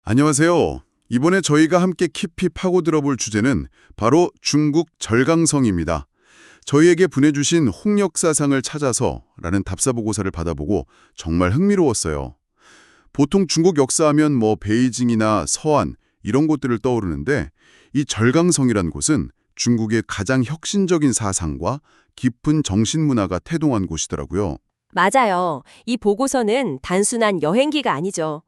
안녕하세요. 이번에 저희가 함께 깊이 파고 들어볼 주제는 바로 중국 절강성입니다. 저희에게 보내주신 홍역사상을 찾아서라는 답사보고서를 받아보고 정말 흥미로웠어요. 보통 중국 역사하면 베이징이나 서안 이런 곳들을 떠오르는데 이 절강성이란 곳은 중국의 가장 혁신적인 사상과 깊은 정신문화가 태동한 곳이더라고요. 맞아요. 이 보고서는 단순한 여행기가 아니죠.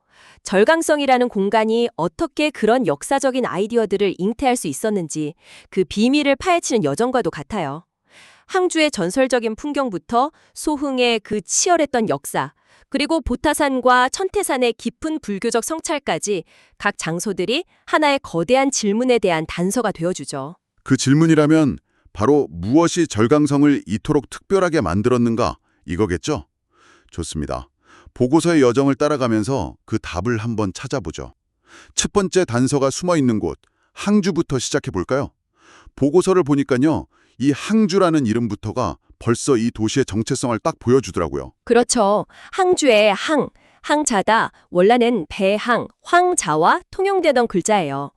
절강성이라는 공간이 어떻게 그런 역사적인 아이디어들을 잉태할 수 있었는지 그 비밀을 파헤치는 여정과도 같아요. 항주의 전설적인 풍경부터 소흥의 그 치열했던 역사, 그리고 보타산과 천태산의 깊은 불교적 성찰까지 각 장소들이 하나의 거대한 질문에 대한 단서가 되어주죠. 그 질문이라면 바로 무엇이 절강성을 이토록 특별하게 만들었는가 이거겠죠? 좋습니다. 보고서의 여정을 따라가면서 그 답을 한번 찾아보죠. 첫 번째 단서가 숨어있는 곳, 항주부터 시작해 볼까요? 보고서를 보니까요, 이 항주라는 이름부터가 벌써 이 도시의 정체성을 딱 보여주더라고요. 그렇죠. 항주의 항자다 원래는 배항, 황자와 통용되던 글자예요.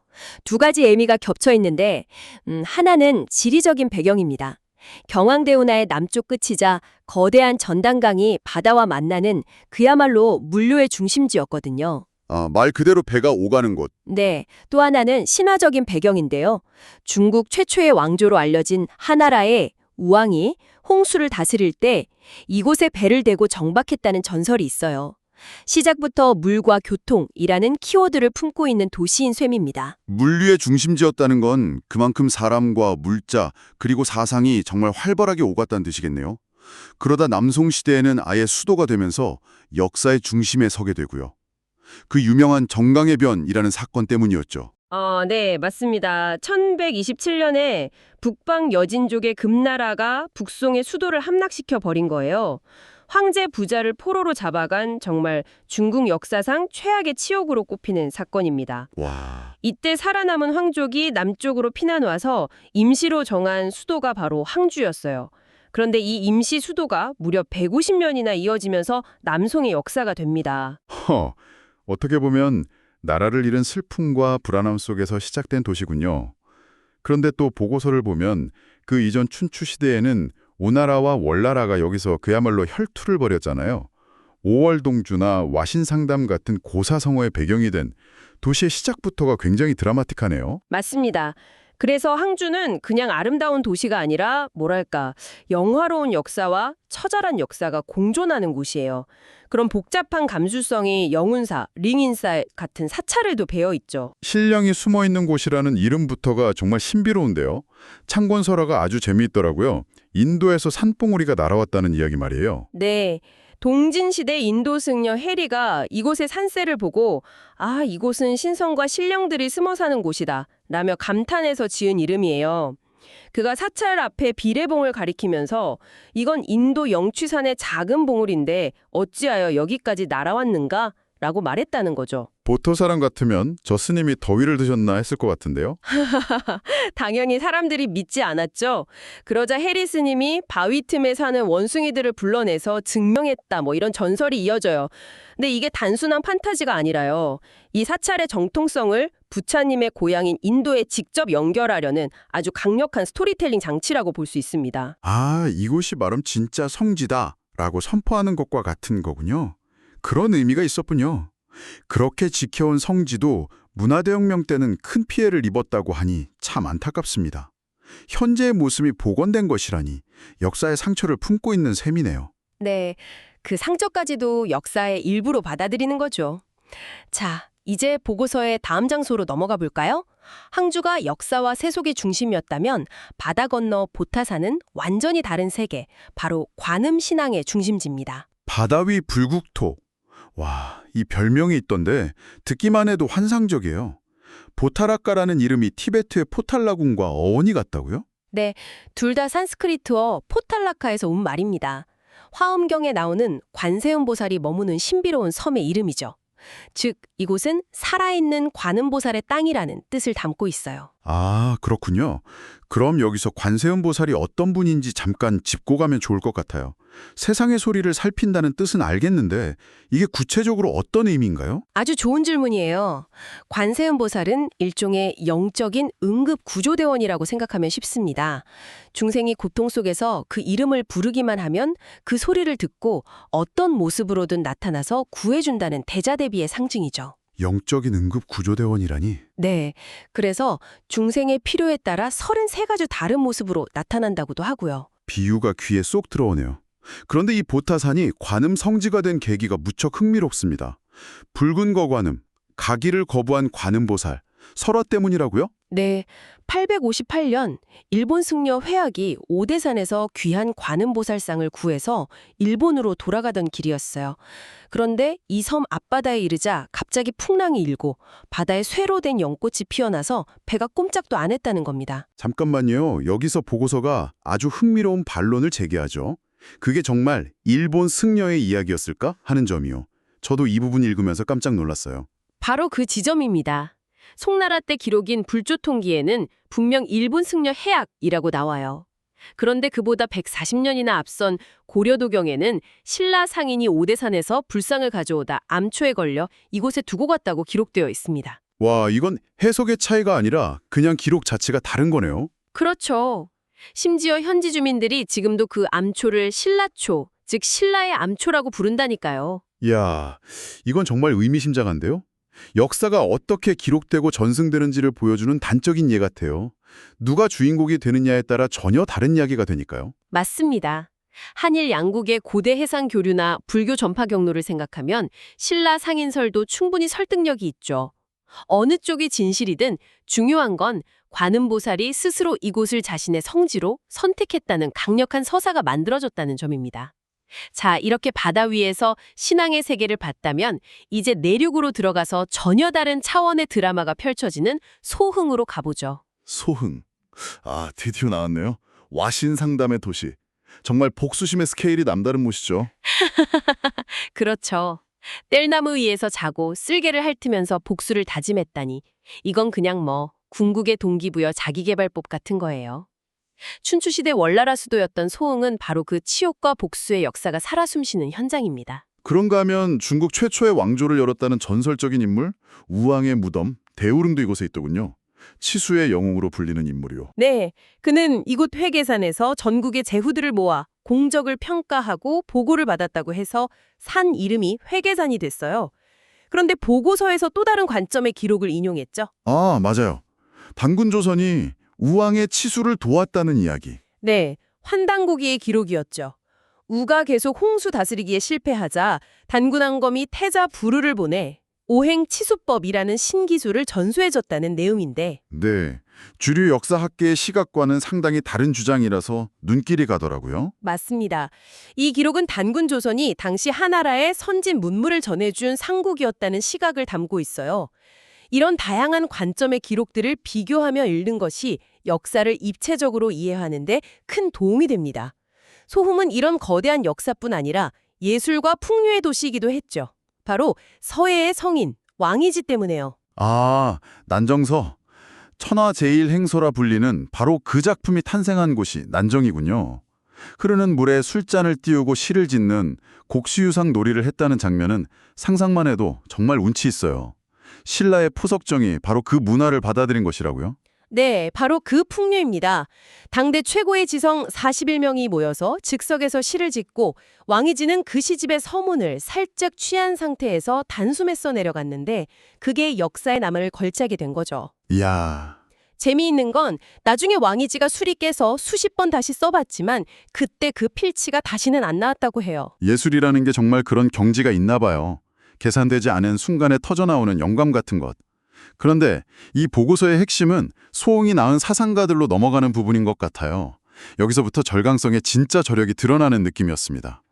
두 가지 의미가 겹쳐 있는데 하나는 지리적인 배경입니다. 경항대운하의 남쪽 끝이자 거대한 전단강이 바다와 만나는 그야말로 물류의 중심지였거든요. 말 그대로 배가 오가는 곳. 네, 또 하나는 신화적인 배경인데요. 중국 최초의 왕조로 알려진 하나라의 우왕이 홍수를 다스릴 때 이곳에 배를 대고 정박했다는 전설이 있어요. 시작부터 물과 교통이라는 키워드를 품고 있는 도시인 셈입니다. 물류의 중심지였다는 건 그만큼 사람과 물자, 그리고 사상이 정말 활발하게 오갔다는 뜻이겠네요. 그러다 남송시대에는 아예 수도가 되면서 역사의 중심에 서게 되고요. 그 유명한 정강의 변이라는 사건 때문이었죠. 네, 맞습니다. 1127년에 북방 여진족의 금나라가 북송의 수도를 함락시켜 버린 거예요. 황제 부자를 포로로 잡아간 정말 중국 역사상 최악의 치욕으로 꼽히는 사건입니다. 와, 이때 살아남은 황족이 남쪽으로 피난 와서 임시로 정한 수도가 바로 항주였어요. 그런데 이 임시 수도가 무려 150년이나 이어지면서 남송의 역사가 됩니다. 어떻게 보면 나라를 잃은 슬픔과 불안함 속에서 시작된 도시군요. 그런데 또 보고서를 보면 그 이전 춘추 시대에는 오나라와 월나라가 여기서 그야말로 혈투를 벌였잖아요. 오월동주나 와신상담 같은 고사성어의 배경이 된 도시의 시작부터가 굉장히 드라마틱하네요. 맞습니다. 그래서 항주는 그냥 아름다운 도시가 아니라 뭐랄까 영화로운 역사와 처절한 역사가 공존하는 곳이에요. 그런 복잡한 감수성이 영운사, 링인사 같은 사찰에도 배어 있죠. 신령이 숨어있는 곳이라는 이름부터가 정말 신비로운데요. 창곤설화가 아주 재미있더라고요. 인도에서 산봉우리가 날아왔다는 이야기 말이에요. 네. 동진시대 인도 승려 해리가 이곳의 산세를 보고 이곳은 신성과 신령들이 숨어 사는 곳이다 라며 감탄해서 지은 이름이에요. 그가 사찰 앞에 비례봉을 가리키면서 이건 인도 영취산의 작은 봉우리인데 어찌하여 여기까지 날아왔는가? 라고 말했다는 거죠. 보토 사람 같으면 저 스님이 더위를 드셨나 했을 것 같은데요. 당연히 사람들이 믿지 않았죠. 그러자 해리 스님이 바위 틈에 사는 원숭이들을 불러내서 증명했다 이런 전설이 이어져요. 근데 이게 단순한 판타지가 아니라요. 이 사찰의 정통성을 부처님의 고향인 인도에 직접 연결하려는 아주 강력한 스토리텔링 장치라고 볼 수 있습니다. 이곳이 말하면 진짜 성지다 라고 선포하는 것과 같은 거군요. 그런 의미가 있었군요. 그렇게 지켜온 성지도 문화대혁명 때는 큰 피해를 입었다고 하니 참 안타깝습니다. 현재의 모습이 복원된 것이라니 역사의 상처를 품고 있는 셈이네요. 네, 그 상처까지도 역사의 일부로 받아들이는 거죠. 자, 이제 보고서의 다음 장소로 넘어가 볼까요? 항주가 역사와 세속의 중심이었다면 바다 건너 보타산은 완전히 다른 세계, 바로 관음 신앙의 중심지입니다. 바다 위 불국토. 와, 이 별명이 있던데 듣기만 해도 환상적이에요. 보타라카라는 이름이 티베트의 포탈라군과 어원이 같다고요? 네, 둘 다 산스크리트어 포탈라카에서 온 말입니다. 화엄경에 나오는 관세음 보살이 머무는 신비로운 섬의 이름이죠. 즉, 이곳은 살아있는 관음보살의 땅이라는 뜻을 담고 있어요. 아, 그렇군요. 그럼 여기서 관세음 보살이 어떤 분인지 잠깐 짚고 가면 좋을 것 같아요. 세상의 소리를 살핀다는 뜻은 알겠는데 이게 구체적으로 어떤 의미인가요? 아주 좋은 질문이에요. 관세음 보살은 일종의 영적인 응급 구조대원이라고 생각하면 쉽습니다. 중생이 고통 속에서 그 이름을 부르기만 하면 그 소리를 듣고 어떤 모습으로든 나타나서 구해준다는 대자대비의 상징이죠. 영적인 응급 구조대원이라니? 네. 그래서 중생의 필요에 따라 33가지 다른 모습으로 나타난다고도 하고요. 비유가 귀에 쏙 들어오네요. 그런데 이 보타산이 관음 성지가 된 계기가 무척 흥미롭습니다. 붉은 거관음, 가기를 거부한 관음보살, 설화 때문이라고요? 네, 858년 일본 승려 회학이 오대산에서 귀한 관음보살상을 구해서 일본으로 돌아가던 길이었어요. 그런데 이 섬 앞바다에 이르자 갑자기 풍랑이 일고 바다에 쇠로 된 연꽃이 피어나서 배가 꼼짝도 안 했다는 겁니다. 잠깐만요. 여기서 보고서가 아주 흥미로운 반론을 제기하죠. 그게 정말 일본 승려의 이야기였을까? 하는 점이요. 저도 이 부분 읽으면서 깜짝 놀랐어요. 바로 그 지점입니다. 송나라 때 기록인 불조통기에는 분명 일본 승려 해악이라고 나와요. 그런데 그보다 140년이나 앞선 고려도경에는 신라 상인이 오대산에서 불상을 가져오다 암초에 걸려 이곳에 두고 갔다고 기록되어 있습니다. 와, 이건 해석의 차이가 아니라 그냥 기록 자체가 다른 거네요. 그렇죠. 심지어 현지 주민들이 지금도 그 암초를 신라초, 즉 신라의 암초라고 부른다니까요. 이야, 이건 정말 의미심장한데요? 역사가 어떻게 기록되고 전승되는지를 보여주는 단적인 예 같아요. 누가 주인공이 되느냐에 따라 전혀 다른 이야기가 되니까요. 맞습니다. 한일 양국의 고대 해상 교류나 불교 전파 경로를 생각하면 신라 상인설도 충분히 설득력이 있죠. 어느 쪽이 진실이든 중요한 건 관음보살이 스스로 이곳을 자신의 성지로 선택했다는 강력한 서사가 만들어졌다는 점입니다. 자, 이렇게 바다 위에서 신앙의 세계를 봤다면 이제 내륙으로 들어가서 전혀 다른 차원의 드라마가 펼쳐지는 소흥으로 가보죠. 소흥. 아, 드디어 나왔네요. 와신상담의 도시. 정말 복수심의 스케일이 남다른 곳이죠. 그렇죠. 뗄나무 위에서 자고 쓸개를 핥으면서 복수를 다짐했다니 이건 그냥 궁극의 동기부여 자기계발법 같은 거예요. 춘추시대 월나라 수도였던 소흥은 바로 그 치욕과 복수의 역사가 살아 숨쉬는 현장입니다. 그런가 하면 중국 최초의 왕조를 열었다는 전설적인 인물 우왕의 무덤 대우릉도 이곳에 있더군요. 치수의 영웅으로 불리는 인물이요. 네, 그는 이곳 회계산에서 전국의 제후들을 모아 공적을 평가하고 보고를 받았다고 해서 산 이름이 회계산이 됐어요. 그런데 보고서에서 또 다른 관점의 기록을 인용했죠. 아, 맞아요. 단군조선이 우왕의 치수를 도왔다는 이야기. 네, 환단고기의 기록이었죠. 우가 계속 홍수 다스리기에 실패하자 단군왕검이 태자 부르를 보내 오행치수법이라는 신기술을 전수해줬다는 내용인데 네. 주류 역사학계의 시각과는 상당히 다른 주장이라서 눈길이 가더라고요. 맞습니다. 이 기록은 단군 조선이 당시 하나라의 선진 문물을 전해준 상국이었다는 시각을 담고 있어요. 이런 다양한 관점의 기록들을 비교하며 읽는 것이 역사를 입체적으로 이해하는데 큰 도움이 됩니다. 소흥은 이런 거대한 역사뿐 아니라 예술과 풍류의 도시이기도 했죠. 바로 서해의 성인, 왕이지 때문에요. 아, 난정서. 천하제일행소라 불리는 바로 그 작품이 탄생한 곳이 난정이군요. 흐르는 물에 술잔을 띄우고 시를 짓는 곡시유상 놀이를 했다는 장면은 상상만 해도 정말 운치 있어요. 신라의 포석정이 바로 그 문화를 받아들인 것이라고요? 네, 바로 그 풍류입니다. 당대 최고의 지성 41명이 모여서 즉석에서 시를 짓고 왕이지는 그 시집의 서문을 살짝 취한 상태에서 단숨에 써내려갔는데 그게 역사에 남을 걸작이 된 거죠. 이야, 재미있는 건 나중에 왕이지가 술이 깨서 수십 번 다시 써봤지만 그때 그 필치가 다시는 안 나왔다고 해요. 예술이라는 게 정말 그런 경지가 있나 봐요. 계산되지 않은 순간에 터져나오는 영감 같은 것. 그런데 이 보고서의 핵심은 소흥이 낳은 사상가들로 넘어가는 부분인 것 같아요. 여기서부터 절강성의 진짜 저력이 드러나는 느낌이었습니다.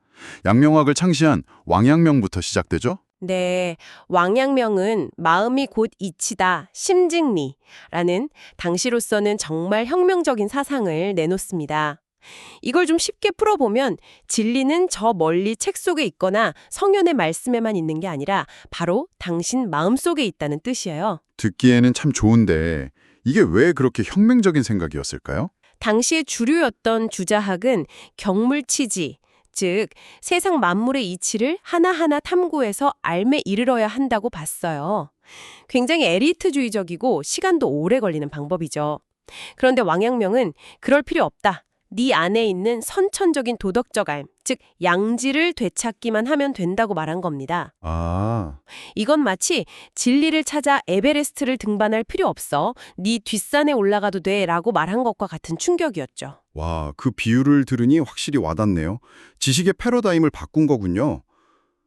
양명학을 창시한 왕양명부터 시작되죠? 네, 왕양명은 마음이 곧 이치다, 심증리라는 당시로서는 정말 혁명적인 사상을 내놓습니다. 이걸 좀 쉽게 풀어보면 진리는 저 멀리 책 속에 있거나 성현의 말씀에만 있는 게 아니라 바로 당신 마음속에 있다는 뜻이에요. 듣기에는 참 좋은데 이게 왜 그렇게 혁명적인 생각이었을까요? 당시의 주류였던 주자학은 경물치지, 즉 세상 만물의 이치를 하나하나 탐구해서 알매 이르러야 한다고 봤어요. 굉장히 에리트주의적이고 시간도 오래 걸리는 방법이죠. 그런데 왕양명은 그럴 필요 없다. 네 안에 있는 선천적인 도덕적 알, 즉 양지를 되찾기만 하면 된다고 말한 겁니다. 아, 이건 마치 진리를 찾아 에베레스트를 등반할 필요 없어. 네 뒷산에 올라가도 돼라고 말한 것과 같은 충격이었죠. 와, 그 비유를 들으니 확실히 와닿네요. 지식의 패러다임을 바꾼 거군요.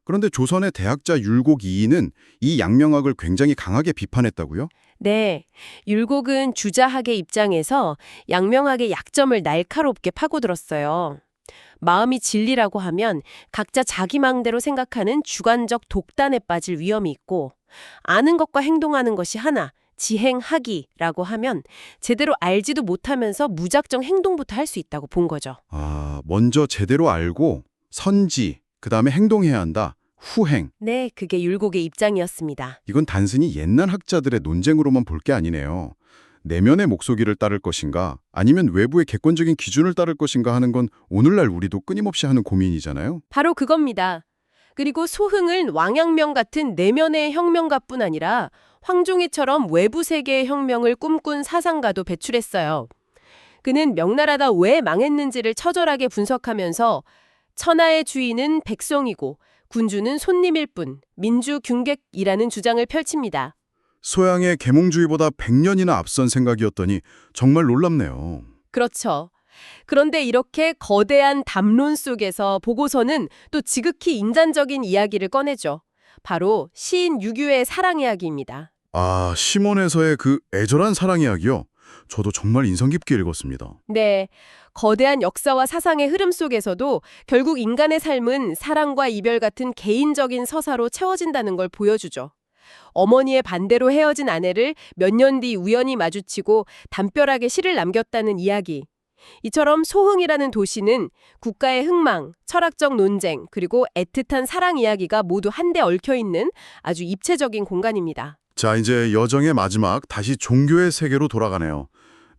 그런데 조선의 대학자 율곡 이이는 이 양명학을 굉장히 강하게 비판했다고요? 네, 율곡은 주자학의 입장에서 양명학의 약점을 날카롭게 파고들었어요. 마음이 진리라고 하면 각자 자기 마음대로 생각하는 주관적 독단에 빠질 위험이 있고, 아는 것과 행동하는 것이 하나, 지행하기라고 하면 제대로 알지도 못하면서 무작정 행동부터 할 수 있다고 본 거죠. 아, 먼저 제대로 알고 선지, 그다음에 행동해야 한다. 후행. 네, 그게 율곡의 입장이었습니다. 이건 단순히 옛날 학자들의 논쟁으로만 볼 게 아니네요. 내면의 목소리를 따를 것인가, 아니면 외부의 객관적인 기준을 따를 것인가 하는 건 오늘날 우리도 끊임없이 하는 고민이잖아요. 바로 그겁니다. 그리고 소흥은 왕양명 같은 내면의 혁명가뿐 아니라 황종의처럼 외부 세계의 혁명을 꿈꾼 사상가도 배출했어요. 그는 명나라가 왜 망했는지를 처절하게 분석하면서 천하의 주인은 백성이고 군주는 손님일 뿐, 민주균객이라는 주장을 펼칩니다. 소양의 계몽주의보다 100년이나 앞선 생각이었더니 정말 놀랍네요. 그렇죠. 그런데 이렇게 거대한 담론 속에서 보고서는 또 지극히 인간적인 이야기를 꺼내죠. 바로 시인 유규의 사랑 이야기입니다. 아, 시몬에서의 그 애절한 사랑 이야기요. 저도 정말 인상 깊게 읽었습니다. 네, 거대한 역사와 사상의 흐름 속에서도 결국 인간의 삶은 사랑과 이별 같은 개인적인 서사로 채워진다는 걸 보여주죠. 어머니의 반대로 헤어진 아내를 몇 년 뒤 우연히 마주치고 담벼락에 시를 남겼다는 이야기. 이처럼 소흥이라는 도시는 국가의 흥망, 철학적 논쟁, 그리고 애틋한 사랑 이야기가 모두 한데 얽혀있는 아주 입체적인 공간입니다. 자, 이제 여정의 마지막, 다시 종교의 세계로 돌아가네요.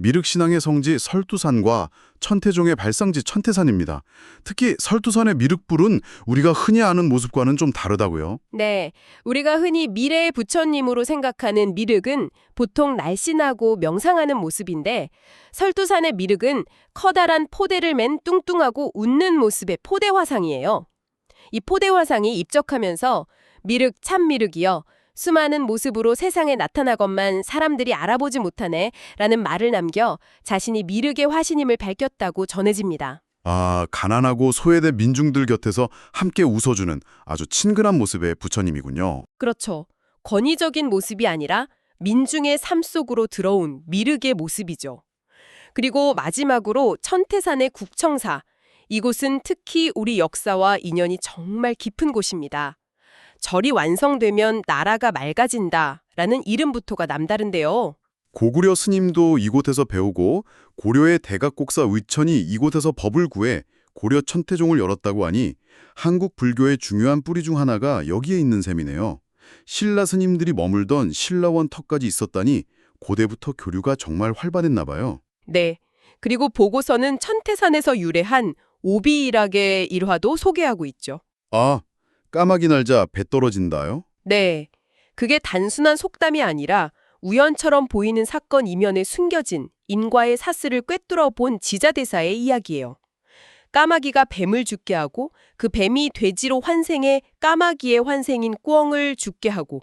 미륵신앙의 성지 설두산과 천태종의 발상지 천태산입니다. 특히 설두산의 미륵불은 우리가 흔히 아는 모습과는 좀 다르다고요. 네, 우리가 흔히 미래의 부처님으로 생각하는 미륵은 보통 날씬하고 명상하는 모습인데 설두산의 미륵은 커다란 포대를 맨 뚱뚱하고 웃는 모습의 포대 화상이에요. 이 포대 화상이 입적하면서 미륵 참 미륵이여 수많은 모습으로 세상에 나타나건만 사람들이 알아보지 못하네 라는 말을 남겨 자신이 미륵의 화신임을 밝혔다고 전해집니다. 아, 가난하고 소외된 민중들 곁에서 함께 웃어주는 아주 친근한 모습의 부처님이군요. 그렇죠. 권위적인 모습이 아니라 민중의 삶 속으로 들어온 미륵의 모습이죠. 그리고 마지막으로 천태산의 국청사. 이곳은 특히 우리 역사와 인연이 정말 깊은 곳입니다. 절이 완성되면 나라가 맑아진다라는 이름부터가 남다른데요. 고구려 스님도 이곳에서 배우고 고려의 대각곡사 의천이 이곳에서 법을 구해 고려 천태종을 열었다고 하니 한국 불교의 중요한 뿌리 중 하나가 여기에 있는 셈이네요. 신라 스님들이 머물던 신라원 턱까지 있었다니 고대부터 교류가 정말 활발했나 봐요. 네. 그리고 보고서는 천태산에서 유래한 오비일학의 일화도 소개하고 있죠. 아, 까마귀 날자 배 떨어진다요? 네. 그게 단순한 속담이 아니라 우연처럼 보이는 사건 이면에 숨겨진 인과의 사슬을 꿰뚫어 본 지자대사의 이야기예요. 까마귀가 뱀을 죽게 하고 그 뱀이 돼지로 환생해 까마귀의 환생인 꿩을 죽게 하고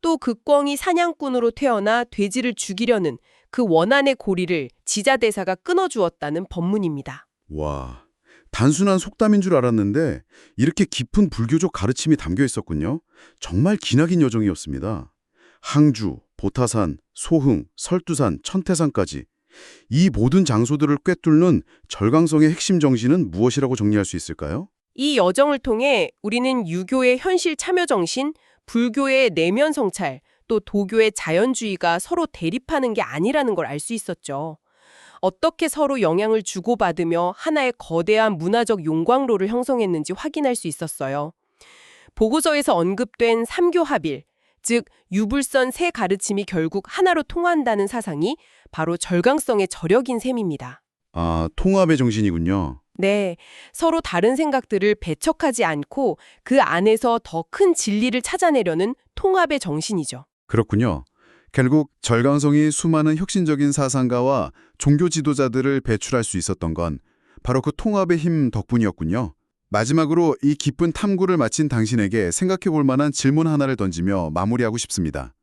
또 그 꿩이 사냥꾼으로 태어나 돼지를 죽이려는 그 원한의 고리를 지자대사가 끊어주었다는 법문입니다. 와, 단순한 속담인 줄 알았는데 이렇게 깊은 불교적 가르침이 담겨 있었군요. 정말 기나긴 여정이었습니다. 항주, 보타산, 소흥, 설두산, 천태산까지 이 모든 장소들을 꿰뚫는 절강성의 핵심 정신은 무엇이라고 정리할 수 있을까요? 이 여정을 통해 우리는 유교의 현실 참여 정신, 불교의 내면 성찰, 또 도교의 자연주의가 서로 대립하는 게 아니라는 걸 알 수 있었죠. 어떻게 서로 영향을 주고받으며 하나의 거대한 문화적 용광로를 형성했는지 확인할 수 있었어요. 보고서에서 언급된 삼교합일, 즉 유불선 세 가르침이 결국 하나로 통한다는 사상이 바로 절강성의 저력인 셈입니다. 아, 통합의 정신이군요. 네, 서로 다른 생각들을 배척하지 않고 그 안에서 더 큰 진리를 찾아내려는 통합의 정신이죠. 그렇군요. 결국 절강성이 수많은 혁신적인 사상가와 종교 지도자들을 배출할 수 있었던 건 바로 그 통합의 힘 덕분이었군요. 마지막으로 이 깊은 탐구를 마친 당신에게 생각해 볼 만한 질문 하나를 던지며 마무리하고 싶습니다.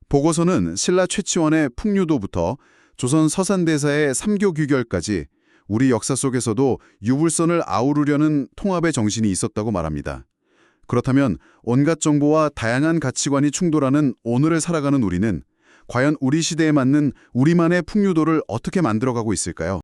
보고서는 신라 최치원의 풍류도부터 조선 서산대사의 삼교규결까지 우리 역사 속에서도 유불선을 아우르려는 통합의 정신이 있었다고 말합니다. 그렇다면 온갖 정보와 다양한 가치관이 충돌하는 오늘을 살아가는 우리는 과연 우리 시대에 맞는 우리만의 풍류도를 어떻게 만들어가고 있을까요?